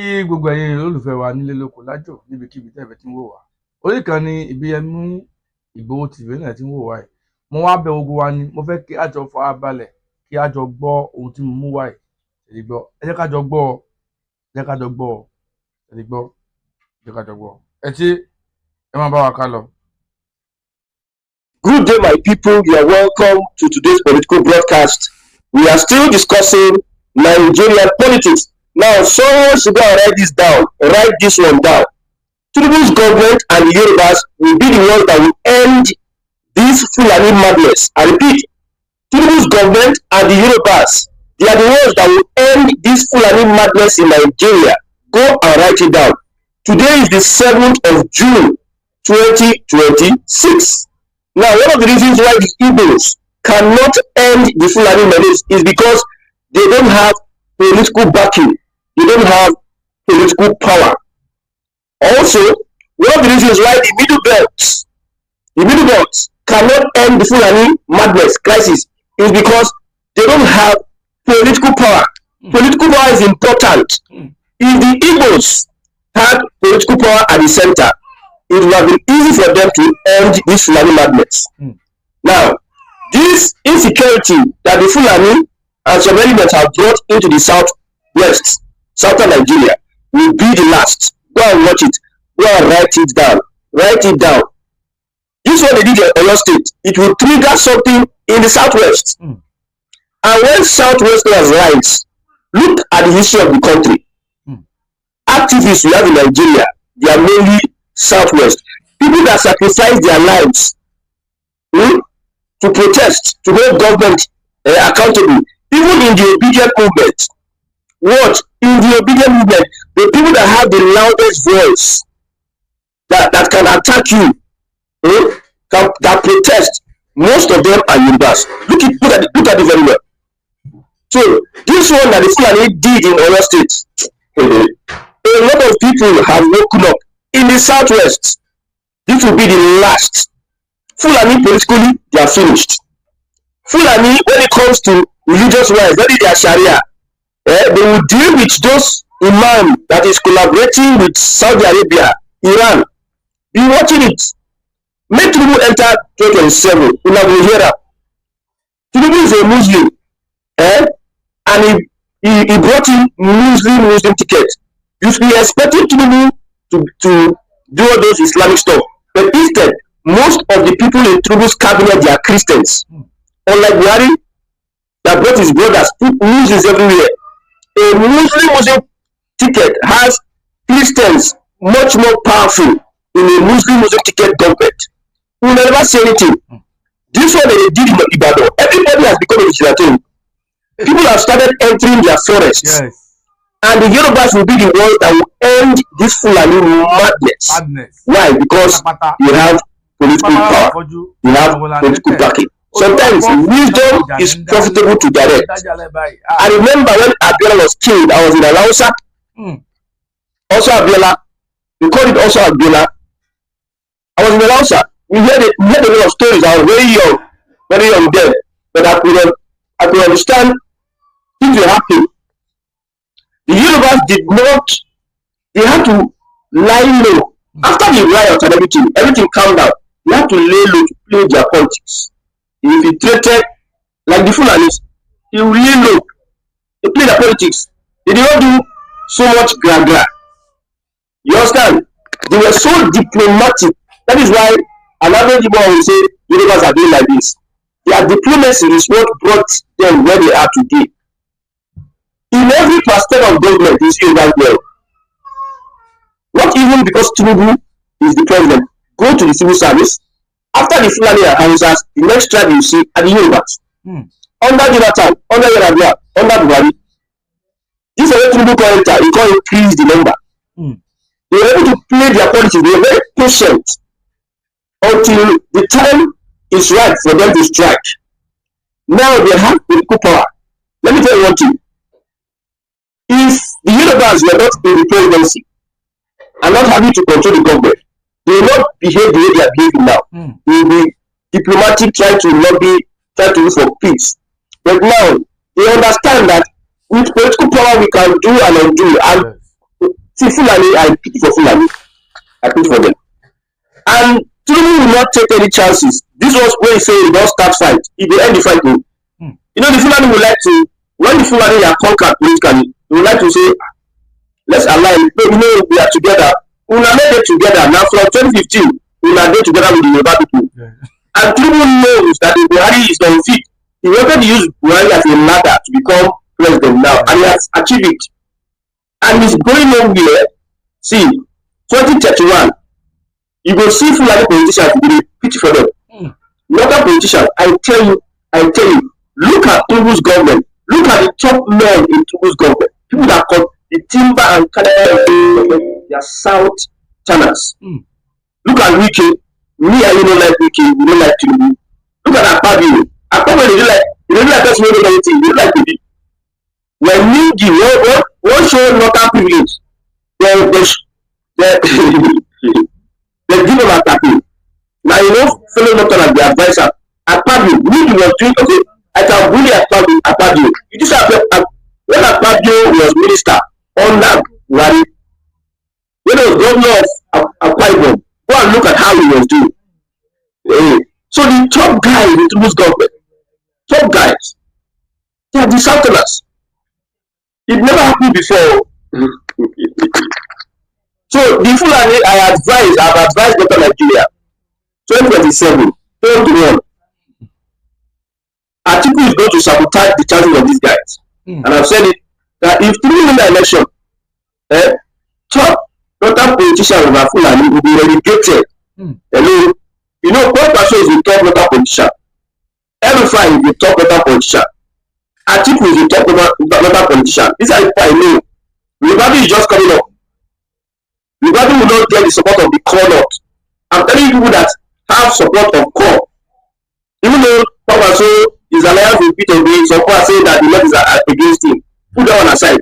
Kí gbogbo ẹ̀yin olólùfẹ́ wa nílé lóko lájò níbikíbi tẹ́ẹ̀fẹ́ tí ń wò wá. Orí kan ni Ìbíyẹmí Ìgbòho TV náà tí ń wò wá yìí. Mo wá bẹ̀ gbogbo wa ni mo fẹ́ kí a jọ fara balẹ̀ kí a jọ gbọ́ ohun tí mo mú wá yìí. Ẹ gbọ́. Ẹ jẹ́ ká jọ gbọ́ ọ. Ẹ jẹ́ ká jọ gbọ́ ọ. Ẹ gbọ́. Ẹ jẹ́ ká jọ gbọ́ ọ. Ẹ tí ẹ máa bá wa ká lọ. Good day, my people. You are welcome to today's political broadcast. We are still discussing Nigerian politics. Now, someone should go and write this down. Write this one down. Tinubu's government and the Yorubas will be the ones that will end this Fulani madness. I repeat, Tinubu's government and the Yorubas, they are the ones that will end this Fulani madness in Nigeria. Go and write it down. Today is the 7th of June, 2026. Now, one of the reasons why the Igbos cannot end the Fulani menace is because they don't have political backing. They don't have political power. Also, one of the reasons why the middle belts cannot end the Fulani madness crisis is because they don't have political power. Political power is important. If the Igbos had political power at the center, it would have been easy for them to end this Fulani madness. Now, this insecurity that the Fulani and some elements have brought into the southwest, southern Nigeria, will be the last. Go and watch it. Go and write it down. Write it down. This is what they did in Oyo State. It will trigger something in the southwest. And when southwesterners rise, look at the history of the country. Activists we have in Nigeria, they are mainly southwest. People that sacrifice their lives to protest, to hold government accountable. Even in the obedient movement, what? In the obedient movement, the people that have the loudest voice, that can attack you, that protest, most of them are Yorubas. Look at it very well. So, this one that the Fulani did in Oyo State, a lot of people have woken up in the southwest. This will be the last. Fulani politically, they are finished. Fulani, when it comes to religious wise, that is their Sharia, they will deal with those imam that is collaborating with Saudi Arabia, Iran. Be watching it. Make Tinubu enter 2027. You know, we hear that. Tinubu is a Muslim, and he brought in Muslim ticket. You should be expecting Tinubu to do all those Islamic stuff. But instead, most of the people in Tinubu's cabinet, they are Christians. Unlike Buhari, that brought his brothers, Muslims everywhere. A Muslim ticket has Christians much more powerful in a Muslim ticket government. We will never say anything. This one they did in Ibadan. Everybody has become a vigilante. People have started entering their forests. Yes. And the Yorubas will be the ones that will end this Fulani madness. Why? Because you have political power. You have political backing. Sometimes wisdom is profitable to direct. I remember when Abiola was killed, I was in Alausa. Also Abiola. We call it also Abiola. I was in Alausa. We heard a lot of stories. I was very young then. But I could understand things were happening. The Yorubas did not, they had to lie low. After the riot and everything calmed down. They had to lay low to play their politics. If he treated like the Fulanis, he will lay low. They play their politics. They did not do so much gra-gra. You understand? They were so diplomatic. That is why an average people will say Yorubas are doing like this. Their diplomacy is what brought them where they are today. In every aspect of government, you see that well. Not even because Tinubu is the president. Go to the civil service. After the Fulani and Hausas, the next tribe you see are the Yorubas. Under Jonathan, under Yarabia, under Buhari. This is what Tinubu call enter. He call increase the number. They were able to play their politics. They were very patient until the time is right for them to strike. Now they have political power. Let me tell you one thing. If the Yorubas were not in the presidency and not having to control the government, they will not behave the way they are behaving now. They will be diplomatic, trying to lobby, trying to look for peace. But now they understand that with political power we can do and undo. And See, Fulani, I pity for Fulani. I pity for them. And Tinubu will not take any chances. This was when he said he don't start fight. He will end the fight. You know, the Fulani would like to, when the Fulani are conquered politically, they would like to say, let's align. You know, we are together. We will make it together. Now, from 2015, we will get together with the Yoruba people. Yeah. And Tinubu knows that if Buhari is unfit, he wanted to use Buhari as a ladder to become president now, and he has achieved it. And he's going nowhere. See, 2031, you will see Fulani politicians with a pity for them. Local politicians, I tell you, look at Tinubu's government. Look at the top men in Tinubu's government. People that call the timber and Canada, they are South channels. Look at Wiki. Me and you don't like Wiki. We don't like Tinubu. Look at Akpabio. Akpabio, they don't like us. We don't like anything. They don't like Bibi. When Ningi, one show local privilege, they give them attacking. Now you know, fellow doctor as the advisor. Akpabio, Ningi was doing okay. I can bully Akpabio. You just have when Akpabio was minister under Buhari, when he was governor of Akwa Ibom, go and look at how he was doing. So the top guys in Tinubu's government, top guys, they are the Southerners. It never happened before. So the Fulani, I've advised Dr. Nigeria, 2027, 21. Atiku is going to sabotage the chances of these guys. And I've said it, that if Tinubu win the election, top local politicians of Fulani will be relegated. Hello, you know, one person is the top local politician. Every Friday is the top local politician. Atiku is the top local politician. These are the people I know. Everybody is just coming up. Everybody will not get the support of the core north. I'm telling you people that have support of core. Even though Papa so is alliance with Peter Obi, some people are saying that the left is against him. Put that one aside.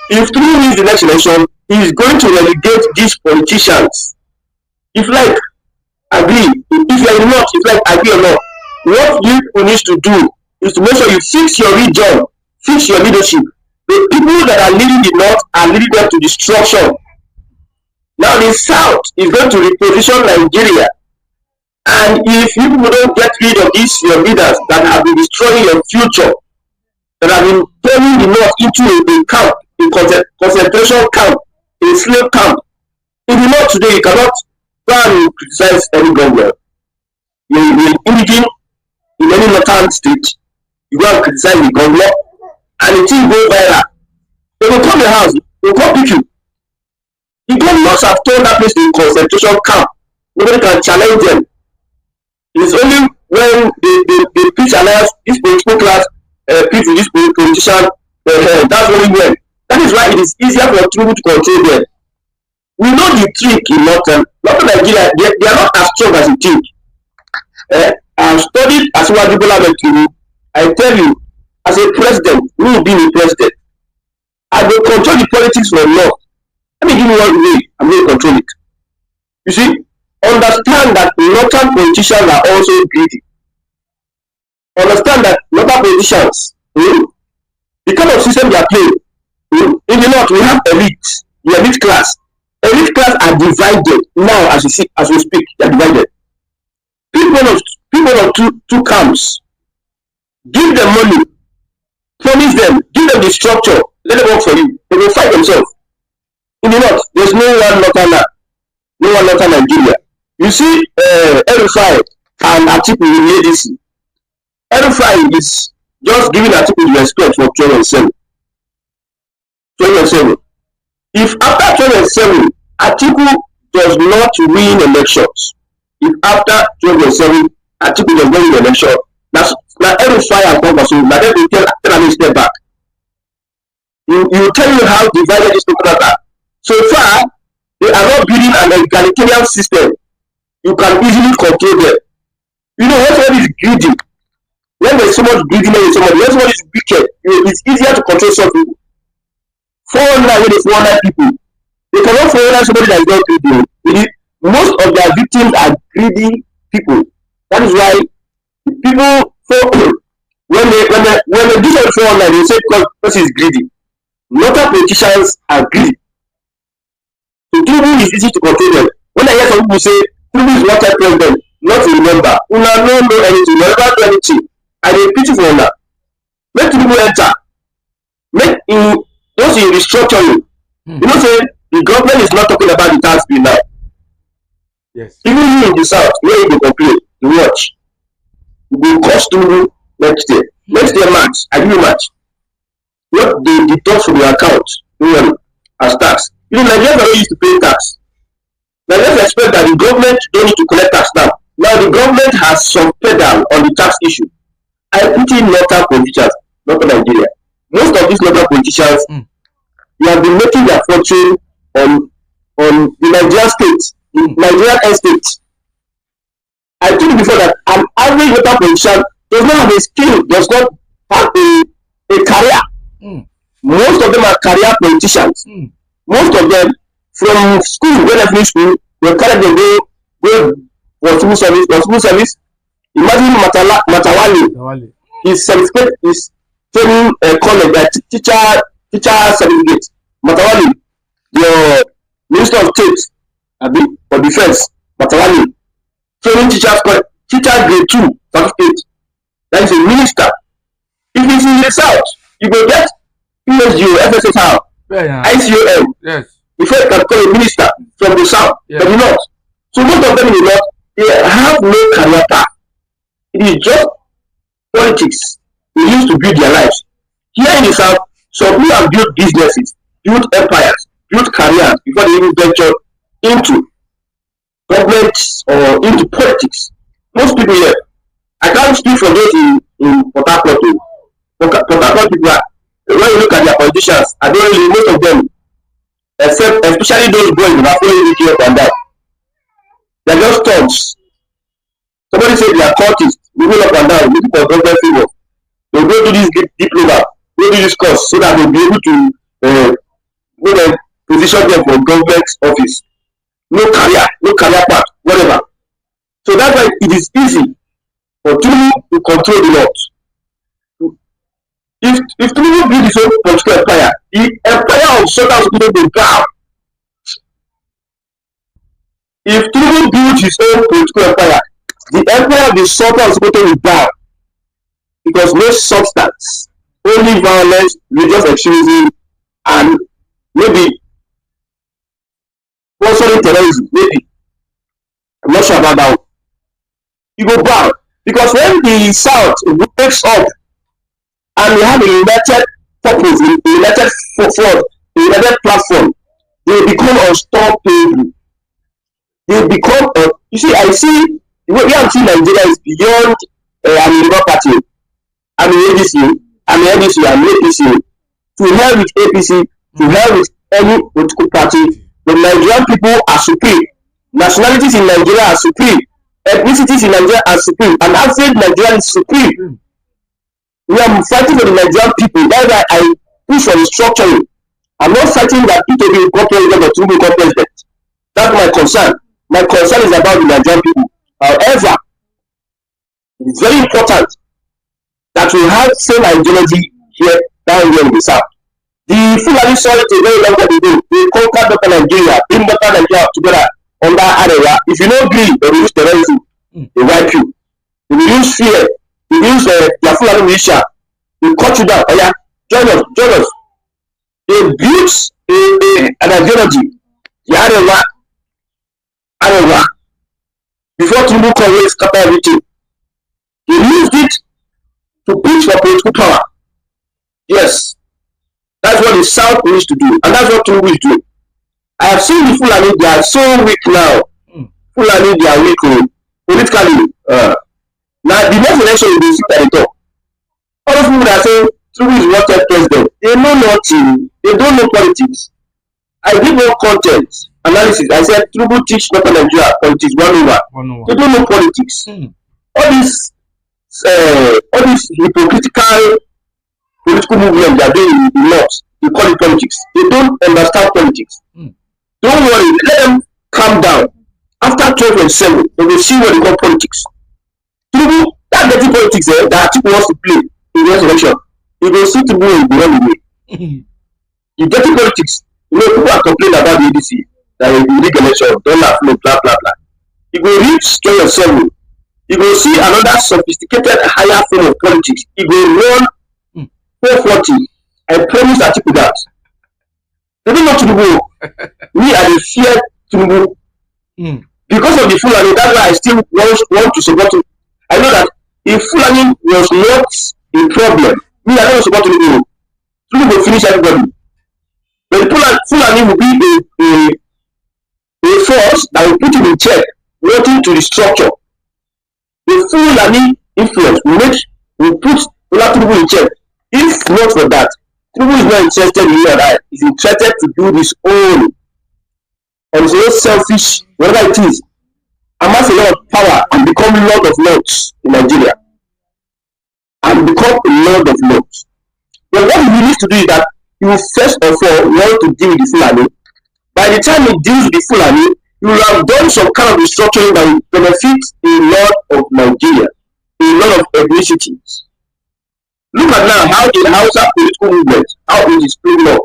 If Tinubu wins the next election, he is going to relegate these politicians. If like agree, if you are not, if like agree or not, what you need to do is to make sure you fix your region, fix your leadership. The people that are leading the north are leading them to destruction. Now the south is going to reposition Nigeria. And if you people don't get rid of these your leaders that have been destroying your future, that have been turning the north into a camp, a concentration camp, a slave camp. In the north today, you cannot go and criticize any government. You're imaging in any northern state, you go and criticize the government, and the thing go viral. They will come to your house, they will come pick you. The governors have turned that place to a concentration camp. Nobody can challenge them. It's only when they pitch alliance, this political class, people, this politician, that's only when. That is why it is easier for Tinubu to control them. We know the trick in Northern Nigeria, they are not as strong as you think. I've studied as well as Tinubu. I tell you, as a president, who will be the president, I will control the politics from North. Let me give you one way I'm going to control it. You see, understand that Northern politicians are also greedy. Understand that Northern politicians, the kind of system they are playing, in the North we have elite, the elite class. Elite class are divided now as we speak, they are divided. People of two camps. Give them money, promise them, give them the structure, let them work for you. They will fight themselves. In the North, there's no one Northern Nigeria. You see, Erufai and Atiku in ADC. Erufai is just giving Atiku the respect for 2007. 2007. If after 2007, Atiku does not win elections, if after 2007, Atiku does not win election, now Erufai and Congress, now then they tell him step back. You tell you how divided these people are. So far, they are not building an egalitarian system. You can easily control them. You know, when somebody is greedy, when there is so much greediness in somebody, when somebody is wicked, it's easier to control some people. 409 when they 409 people, they cannot 409 somebody that is not greedy. Most of their victims are greedy people. That is why people, when they do something 409, they say because person is greedy. Local politicians are greedy. Tinubu is easy to control them. When I hear some people say Tinubu is wanted president, not to remember, una no know anything, you never do anything. I dey pity for una. Make Tinubu enter. Make in those in restructuring. You know, say the government is not talking about the tax bill now. Yes. Even you in the south, where you go complain, you watch. You go cost Tinubu next year. Next year March, I give you March. What they deduct from your account, as tax. You know, Nigerians are not used to paying tax. Nigerians expect that the government don't need to collect tax now. Now the government has some pedal on the tax issue. I pity local politicians, not Nigeria. Most of these local politicians, they have been making their fortune on the Nigerian state, the Nigerian estate. I told you before that an average local politician does not have a skill, does not have a career. Most of them are career politicians. Most of them, from school, when they finish school, they carry them go for civil service. For civil service, imagine Matawali. His certificate is training college, like teacher certificate. Matawali, your Minister of State, for Defense, Matawali, training teachers, teacher grade 2 certificate. That is a minister. If it's in the south, you go get PSGO, FSSR, ICOM. Yes. Before you can call a minister from the south, but the north. So most of them in the north, they have no career path. It is just politics they use to build their lives. Here in the south, some people have built businesses, built empires, built careers before they even venture into government or into politics. Most people here, I can't speak for those in Port Harcourt. Port Harcourt people are, when you look at their politicians, I don't really, most of them, except especially those boys who are following you up and down, they're just thugs. Somebody said they are cultists, moving up and down, looking for government favor. They'll go to this diploma, go to this course, so that they'll be able to position them for government office. No career path, whatever. So that's why it is easy for Tinubu to control the lot. If Tinubu build his own political empire, the empire of Southern Sudan will bow. If Tinubu build his own political empire, the empire of the Southern Sudan will bow. Because no substance, only violence, religious extremism, and maybe sponsoring terrorism, maybe. I'm not sure about that. You go bow. Because when the South wakes up and we have a united purpose, a united front, a united platform, they become unstoppable. They become, you see, I see, the way I'm seeing Nigeria is beyond an Labour Party. I'm in ADC, I'm in NDC, I'm in APC. To hell with APC, to hell with any political party, the Nigerian people are supreme. Nationalities in Nigeria are supreme. Ethnicities in Nigeria are supreme. And average Nigerian is supreme. We are fighting for the Nigerian people. That's why I push for restructuring. I'm not fighting that P2B will become president or Tinubu will become president. That's my concern. My concern is about the Nigerian people. However, it's very important that we have same ideology here down here in the south. The Fulani saw it a very long time ago. They conquered Northern Nigeria, bring Northern Nigeria together under Arewa. If you don't agree, they will use terrorism. They wipe you. They will use fear. They will use their Fulani militia. They cut you down. Oh yeah, join us. They built an ideology. The Arewa. Before Tinubu Congress scatter everything, they used it to push for political power. Yes, that's what the South needs to do, and that's what Tinubu is doing. I have seen the Fulani; they are so weak now. Fulani, they are weak politically. Now, the next election will be sit at the top. All those people that say Tinubu is wanted president, they know nothing. They don't know politics. I give no content analysis. I said Tinubu teach Northern Nigeria politics 101. They don't know politics. All this hypocritical political movement they are doing in the north, they call it politics. They don't understand politics. Don't worry, let them calm down. After 2027, they will see what they call politics. Tinubu, that dirty politics that people wants to play in the next election, you will see Tinubu in the wrong way. The dirty politics, you know, people are complaining about the ADC. that will be legal election, dollar flow, blah blah blah. You go reach 27. You go see another sophisticated higher form of politics. You go run 440. I promise Atiku that. They don't know Tinubu. Me, I dey fear Tinubu. Because of the Fulani, that's why I still want to support him. I know that if Fulani was not a problem, me, I don't support Tinubu. Tinubu will finish everybody. But Fulani will be a force that will put him in check, wanting to restructure. The Fulani influence will put Tinubu in check. If not for that, Tinubu is not interested in you and I. He's interested to do his own. And his own selfish, whatever it is, amass a lot of power and become Lord of Lords in Nigeria. And become a Lord of Lords. But what he needs to do is that he will first of all want to deal with the Fulani. By the time he deals with the Fulani, he will have done some kind of restructuring that will benefit a lot of Nigeria, a lot of ethnicities. Look at now how the Hausa political movement, how it is springing up.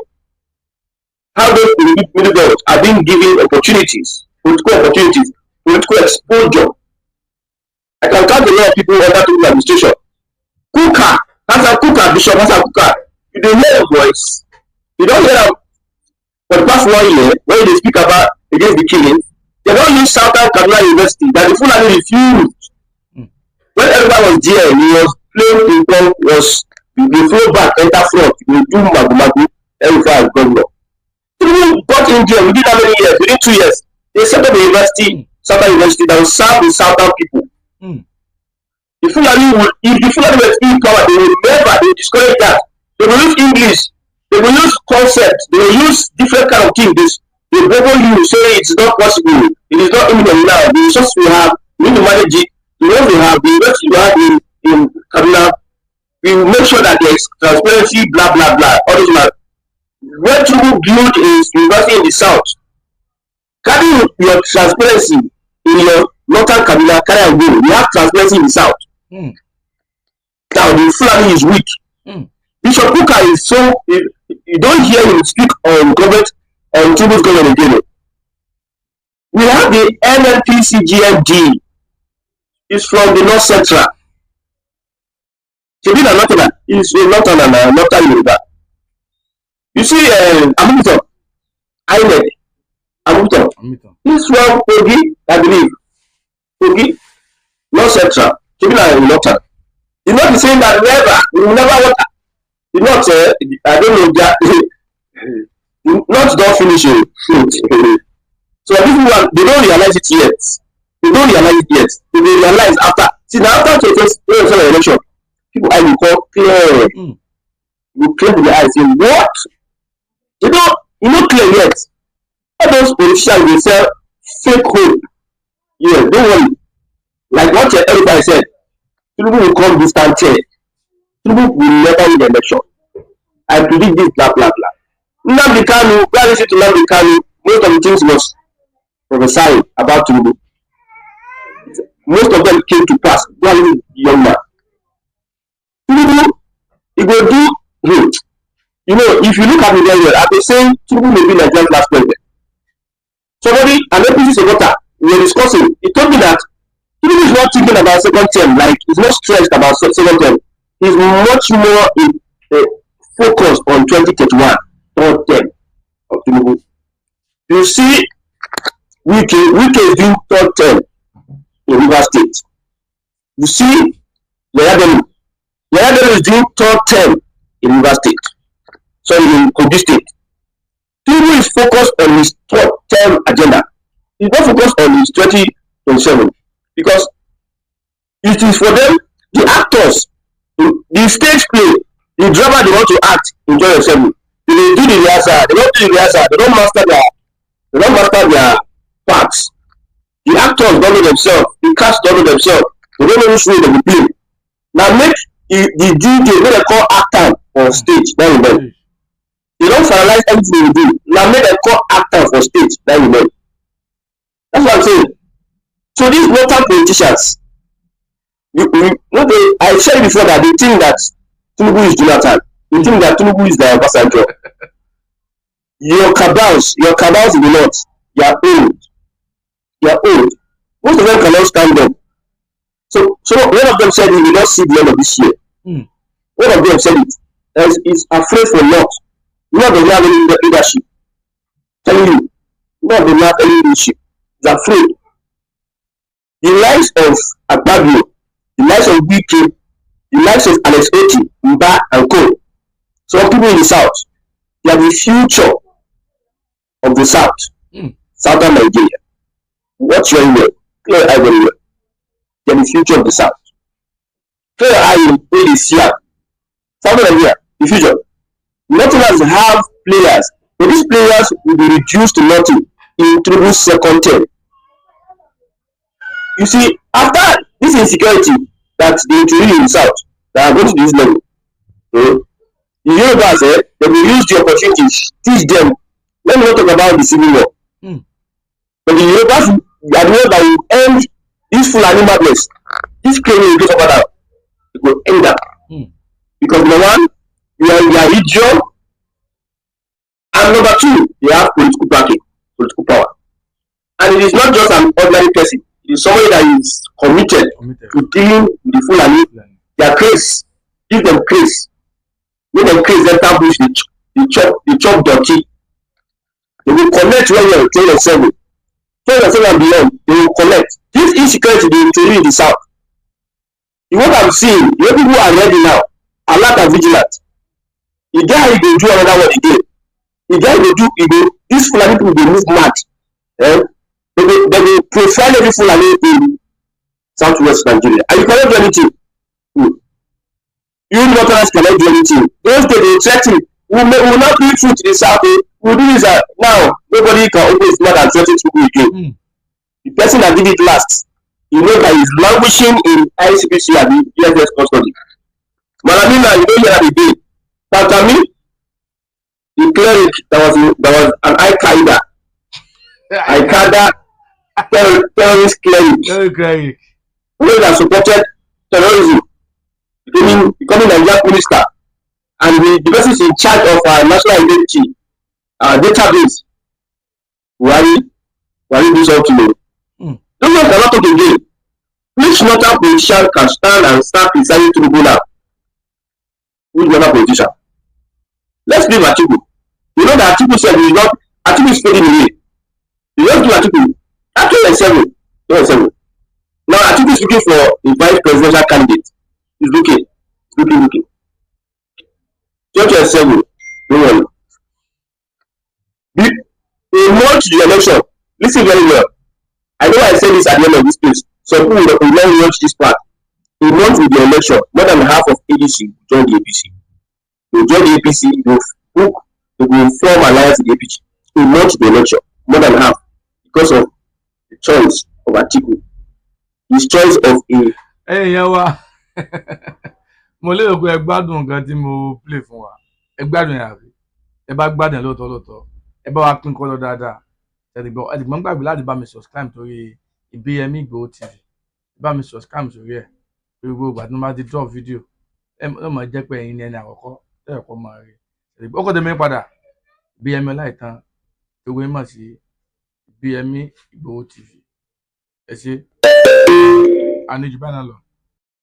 How those middle girls are being given opportunities, political exposure. I can count a lot of people under Tinubu administration. Kuka, Bishop Hassan Kuka, you don't hear a voice. You don't hear them for the past 1 year when they speak about against the killing. They don't use Southern Kaduna University that the Fulani refused. When everybody was there, he was playing ping pong, the flow back, enter front, he will do magu, every as governor. People got in there within how many years? Within 2 years. They set up a university, Southern University, that will serve the Southern people. If the Fulani were in power, they will discourage that. They will use English, they will use concepts, they will use different kind of things. They will you say it's not possible, it is not imminent now. The resources we have, we need to manage it. The ones we have, the university we have in Kaduna, we will make sure that there is transparency, blah blah blah. All this matter. When Tinubu build a university in the south, carry your transparency in your northern Kaduna, carry and go. You have transparency in the south. Now the Fulani is weak. Bishop Kuka is so you don't hear him speak on government on Tinubu's government again. We have the NNPCGMD. It's from the North Central. Northern is Northern and Northern Yoruba. You see, Amuton, INEC, Amuton. He's from Kogi, I believe. Kogi, North Central, Northern. He's not saying that we will never water. He's not, I don't know, not don't finish it. So people, they don't realize it yet. They will realize after. See, now after the election, people I will call clear. You clear with the eyes, say, what? You not clear yet. All those politicians will sell fake hope. Yeah, don't worry. Like what everybody said, Tinubu will come distant here. Tinubu will never win the election. I predict this, blah, blah, blah. Nnamdi Kanu, when I listen to Nnamdi Kanu, most of the things was prophesying about Tinubu. Most of them came to pass. Go and listen to the young man. Tinubu, he will do, you know, if you look at me very well, I've been saying Tinubu may be Nigeria's last president. Somebody, an APC supporter, we were discussing, he told me that Tinubu is not thinking about second term, like he's not stressed about second term. He's much more focused on 2031, third term of Tinubu. You see, Wike is doing third term in Rivers State. You see, Yaya is doing third term in Rivers State. So in Kogi State. Tinubu is focused on his third term agenda. He's not focused on his 2027 because it is for them, the actors, the stage play, the drama they want to act in 2027. They do the rehearsal, they don't do the rehearsal, they don't master their parts. The actors don't know themselves, the cast don't know themselves, they don't know which way they will play. Now make the DJ what they call actor on stage, that you they don't finalize everything they do. Now make them call actor for stage, that you know. That's what I'm saying. So these local politicians, I said before that they think that Tinubu is Jonathan. They think that Tinubu is the Obasanjo. Your cabals in the north, They are old. They are old. Most of them cannot stand up. So one of them said he will not see the end of this year. One of them said it. Is afraid for lot. None of them have any leadership. Telling you, none of them have any leadership. He's afraid. The likes of Agbabio, the likes of BK, the likes of Alex Oti, Mba, and Co. Some people in the south, they are the future of the south, southern Nigeria. Watch very well, clear eye very well. They are the future of the south. Clear eye in the Sia, southern Nigeria, the future. Northerners have players, but these players will be reduced to nothing in Tinubu's second term. You see, after this insecurity that they introduced in the south, that are going to this level, the Yorubas, they will use the opportunities, teach them. Let me not talk about the civil war. But the Yorubas are the ones that will end this Fulani madness. This claim will get over that. It will end up. Because number one, you are Ijọba, and number two, they have political backing, political power. And it is not just an ordinary person. It is somebody that is committed to dealing with the Fulani. Their case, give them case. Make them case, let them push the chop dirty. They will connect when you are 27. 27 and beyond, they will connect. This insecurity they introduce in the south. What I'm seeing, the people who are ready now, alert and vigilant. The guy will do another one again. The guy will do, these Fulani people will move mad. They will profile every Fulani in southwest Nigeria. And you cannot do anything. You Northerners cannot do anything. Those days they threaten, we will not bring food to the south. We will do this now. Nobody can open his mouth and threaten people again. The person that did it last, you know that he's languishing in ICPC and the USS custody. Malamina, you don't hear that again. Patami, the cleric that was an Al-Qaeda terrorist cleric who that supported terrorism, becoming a young minister, and the person is in charge of national identity database. Why do something? Those ones cannot talk again. Which northern politician can stand and start criticizing Tinubu now? Which northern politician? Let's leave Atiku. You know that Atiku said Atiku is fading away. You just do Atiku. Atiku 27. Now Atiku is looking for a vice presidential candidate. He's looking. 27. Don't worry. A month to the election. Listen very well. I know I said this at the end of this place. Some people will not watch this part. A month with the election, more than half of ADC will join the APC. They will join the APC, they will form alliance with the APC. A month to the election, more than half, because of the choice of Atiku. His choice of a. Hey, yawa. Mo lérò pé ẹ gbádùn nǹkan tí mo play fún wa. Ẹ gbádùn yàrá. Ẹ bá gbádùn lóòótọ́. Ẹ bá wa pín kọ́ lọ dáadáa. Ẹ̀dìgbọ́n gbàgbé láti bá mi subscribe torí Ìbíyẹmí Ìgbòho TV. Bá mi subscribe sórí ẹ̀. Torí gbogbo ìgbà tí mo bá ti drop video. Ẹ mọ̀ jẹ́ pé ẹ̀yin ni ẹni àkọ́kọ́ ẹ̀kọ́ máa rí. Ọkọ̀ tẹ̀mí padà. Ìbíyẹmí Ọláìtàn. Gbogbo yín mọ̀ sí Ìbíyẹmí Ìgbòho TV. Ẹ ṣé. Àníjù bá náà lọ.